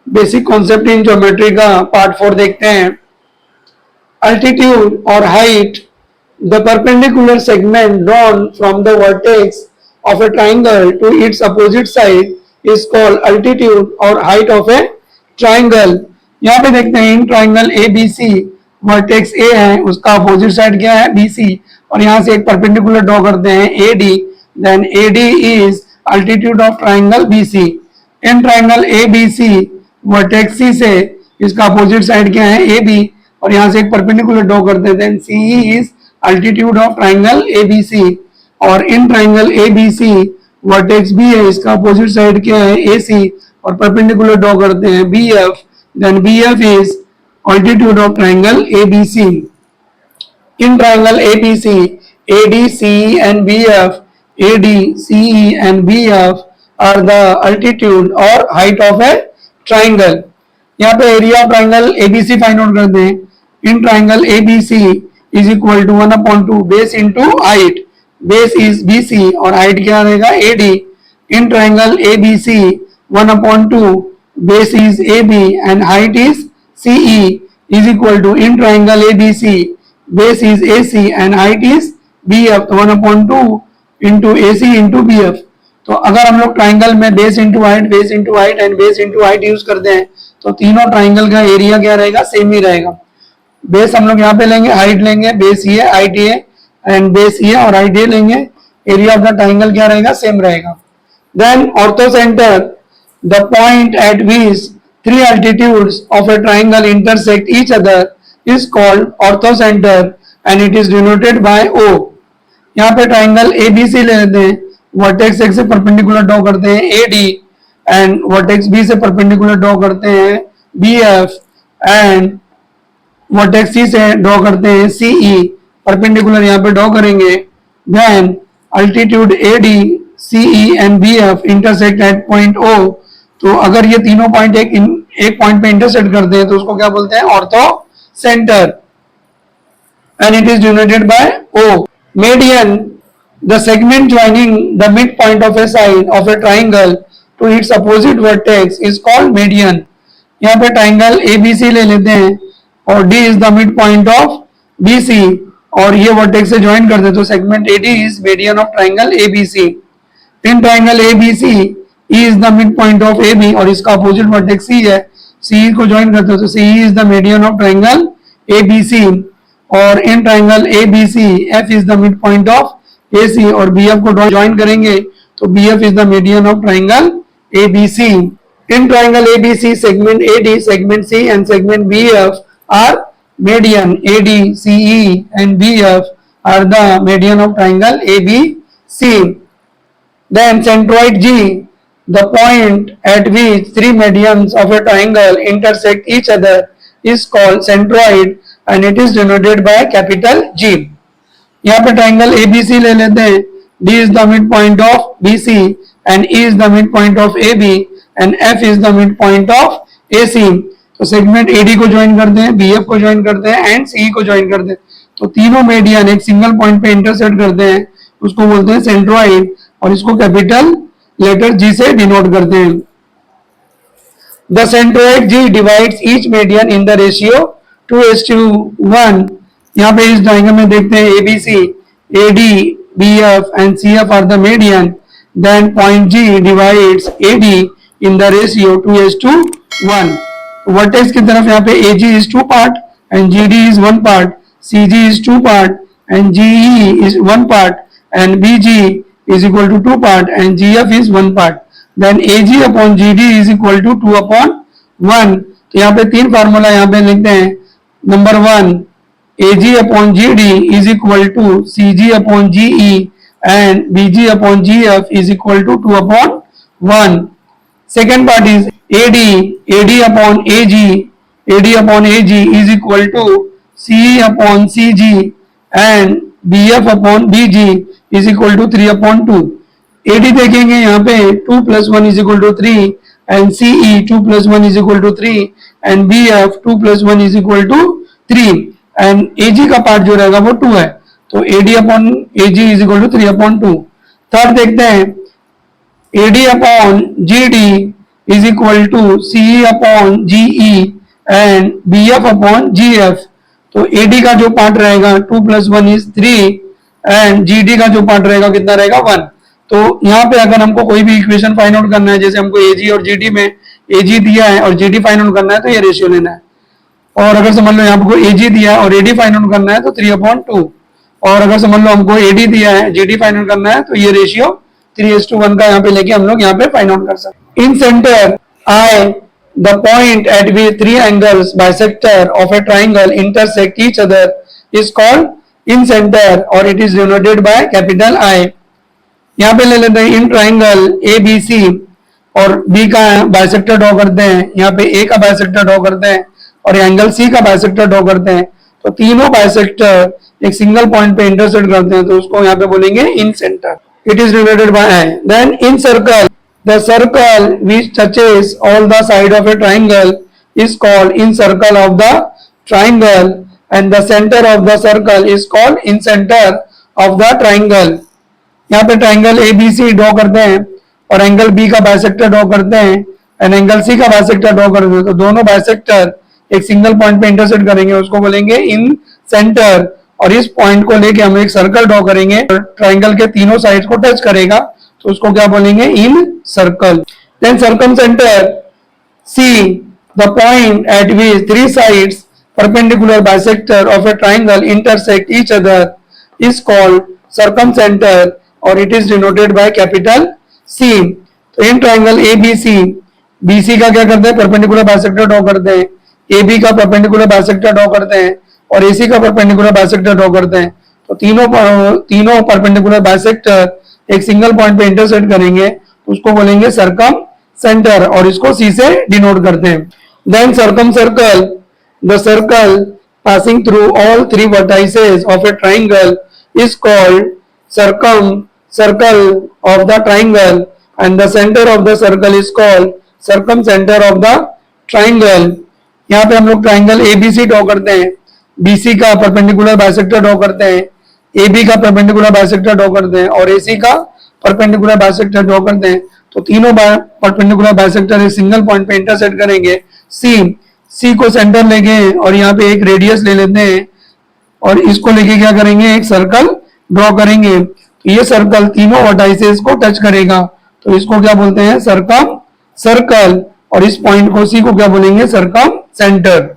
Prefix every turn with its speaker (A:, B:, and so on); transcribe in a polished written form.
A: Basic concept in geometry का part 4 देखते हैं। अल्टीट्यूड और height, the perpendicular segment drawn from the vertex of a triangle to its opposite side is called altitude और height of a triangle. यहाँ पे देखते हैं in triangle A B C, vertex A है, उसका अपोजिट साइड क्या है B C, और यहाँ से एक परपेंडिकुलर ड्रॉ करते हैं A D, then A D is altitude of triangle B C. In triangle A B C, vertex C से इसका अपोजिट साइड क्या है ए बी, और यहाँ से एक परपेंडिकुलर ड्रॉ करते हैं, then C is altitude of triangle A B C. और in triangle A B C, vertex B है, इसका अपोजिट साइड क्या है ए सी, और परपेंडिकुलर ड्रॉ करते हैं B F, then B F is altitude of triangle ABC. In triangle ABC, AD, CE and BF, AD, CE and BF are the altitude or height of a triangle. यहाँ पे area of triangle ABC find out करते हैं। In triangle ABC is equal to 1/2 base into height, base is BC और height क्या रहेगा AD। In triangle ABC 1/2 base is AB and height is CE is equal to in triangle ABC base is AC and height is BF, तो 1/2 into AC into BF। तो अगर हम लोग triangle में base into height and base into height use करते हैं तो तीनों ट्राइंगल का एरिया क्या रहेगा सेम ही रहेगा। बेस हम लोग यहाँ पे लेंगे, हाइट लेंगे, बेस ये हाइट ये एंड बेस ये और हाइट ये लेंगे, एरिया ऑफ द ट्राइंगल क्या रहेगा सेम रहेगा। Then orthocentre, the point at which three altitudes of a triangle intersect each other is called orthocenter and it is denoted by O। यहाँ पे triangle ABC ले लेते हैं, vertex X से perpendicular draw करते हैं AD and vertex B से perpendicular draw करते हैं BF एंड वर्टेक्स C से ड्रॉ करते हैं CE, परपेंडिकुलर यहाँ पे ड्रॉ करेंगे। Then altitude AD, CE and BF intersect at point O। तो अगर ये तीनों पॉइंट एक पॉइंट पे इंटरसेक्ट करते हैं तो उसको क्या बोलते हैं orthocentre and it is denoted by O। Median, the segment joining the midpoint of a side of a triangle to its opposite vertex is called median. यहाँ पे ट्राइंगल ABC ले लेते हैं और D is the midpoint of BC और ये vertex से join करते हैं तो segment AD is median of triangle ABC। In triangle ABC E is the midpoint of AB और इसका अपोजिट वर्टेक्स C है, CE को ज्वाइन करते हो तो CE is the median of triangle ABC और in triangle ABC F is the midpoint of AC और BF को ज्वाइन करेंगे तो BF is the median of triangle ABC। In triangle ABC segment AD, segment C and segment BF are median। AD, CE and BF are the median of triangle ABC। Then centroid G, the point at which three medians of a triangle intersect each other is called centroid and it is denoted by capital G। यहाँ पे triangle ABC ले लेते हैं, D is the midpoint of BC and E is the midpoint of AB and F is the midpoint of AC। तो segment AD को join करते हैं, BF को ज्वाइन करते हैं एंड CE को ज्वाइन करते हैं तो तीनों मीडियन एक सिंगल पॉइंट पे इंटरसेक्ट करते हैं, उसको बोलते हैं सेंट्रोइड और इसको कैपिटल लेटर G से डिनोट करते हैं। The centroid G divides each median in the ratio 2:1। यहाँ पे इस डायग्राम में देखते हैं ABC, AD, BF and CF are the median, then point G divides AD in the ratio 2:1। Vertex की तरफ यहाँ पे AG is 2 part and GD is 1 part, CG is 2 part and GE is 1 part and BG is equal to 2 part and GF is 1 part, then AG upon GD is equal to 2/1। तो यहाँ पे तीन formula यहाँ पे लिखते हैं। Number 1, AG upon GD is equal to CG upon GE and BG upon GF is equal to 2/1। Second part is AD upon AG is equal to CE upon CG and BF upon BG is equal to 3/2। AD देखेंगे यहाँ पे 2 + 1 is equal to 3 and CE 2 + 1 is equal to 3 and BF 2 + 1 is equal to 3 and AG का part जो रहेगा वो 2 है तो AD upon AG is equal to 3/2। Third देखते हैं AD upon GD is equal to C upon G E and B F upon G F. तो A D का जो पार्ट रहेगा 2 + 1 = 3 एंड जी डी का जो पार्ट रहेगा कितना रहेगा 1। तो यहाँ पे अगर हमको कोई भी इक्वेशन फाइंड आउट करना है, जैसे हमको ए जी और जी डी में ए जी दिया है और जी डी फाइंड आउट करना है तो ये रेशियो लेना है। और अगर समझ लो यहाँ पे ए जी दिया है और ए डी फाइंड आउट करना है तो 3/2। और अगर समझ लो हमको ए डी दिया है, जी डी फाइंड आउट करना है तो ये रेशियो 3:1 का यहाँ पे लेके हम लोग यहाँ पे फाइंड आउट कर सकते हैं। Incentre I the point at which three angles bisector of a triangle intersect each other is called incenter or it is denoted by capital I। यहाँ पे ले लेते हैं in triangle A B C और B का bisector draw करते हैं, यहाँ पे ए का बाइसेक्टर ड्रॉ करते हैं और एंगल सी का बाइसेक्टर ड्रॉ करते हैं। तो तीनों बाइसेक्टर एक सिंगल पॉइंट पे इंटरसेक्ट करते हैं तो उसको यहाँ पे बोलेंगे incentre. It is related by I. Then incircle, the circle which touches all the side of a triangle is called incircle of the triangle and the center of the circle is called incenter of the triangle। यहाँ पे triangle A B C draw करते हैं और angle B का bisector draw करते हैं and angle C का bisector draw करते हैं। तो दोनों बाइसेक्टर एक सिंगल पॉइंट पे इंटरसेक्ट करेंगे, उसको बोलेंगे इन सेंटर। और इस पॉइंट को लेके हम एक सर्कल ड्रॉ करेंगे, ट्राइंगल के तीनों साइड को टच करेगा तो उसको क्या बोलेंगे incircle. Then circumcentre C the point at which three sides perpendicular bisector of a triangle intersect each other is called circumcentre और it is denoted by capital C. तो in triangle A B C, B C का क्या करते हैं perpendicular bisector draw करते हैं, A B का perpendicular bisector draw करते हैं और ए सी का परपेंडिकुलर बाइसेक्टर ड्रॉ करते हैं। तो तीनों परपेंडिकुलर बाइसेक्टर एक सिंगल पॉइंट पे इंटरसेक्ट करेंगे, उसको बोलेंगे सर्कम सेंटर और इसको सी से डिनोट करते हैं। Then circumcircle, the circle passing through all three vertices of a triangle is called circumcircle of the triangle and the centre of the circle is called circumcentre of the triangle. यहाँ पे हम लोग triangle A B C draw करते हैं, B C का perpendicular bisector draw करते हैं, A B का परपेंडिकुलर बाइसेक्टर ड्रॉ करते हैं और ए सी का परपेंडिकुलर बाइसेक्टर ड्रॉ करते हैं। तो तीनों परपेंडिकुलर बाइसेक्टर एक सिंगल पॉइंट पे इंटरसेक्ट करेंगे सी को सेंटर लेंगे और यहाँ पे एक रेडियस ले लेते हैं और इसको लेके क्या करेंगे एक सर्कल ड्रॉ करेंगे। तो ये सर्कल तीनों वर्टाइसेस को टच करेगा तो इसको क्या बोलते हैं सर्कम सर्कल और इस पॉइंट को सी को क्या बोलेंगे सर्कम सेंटर।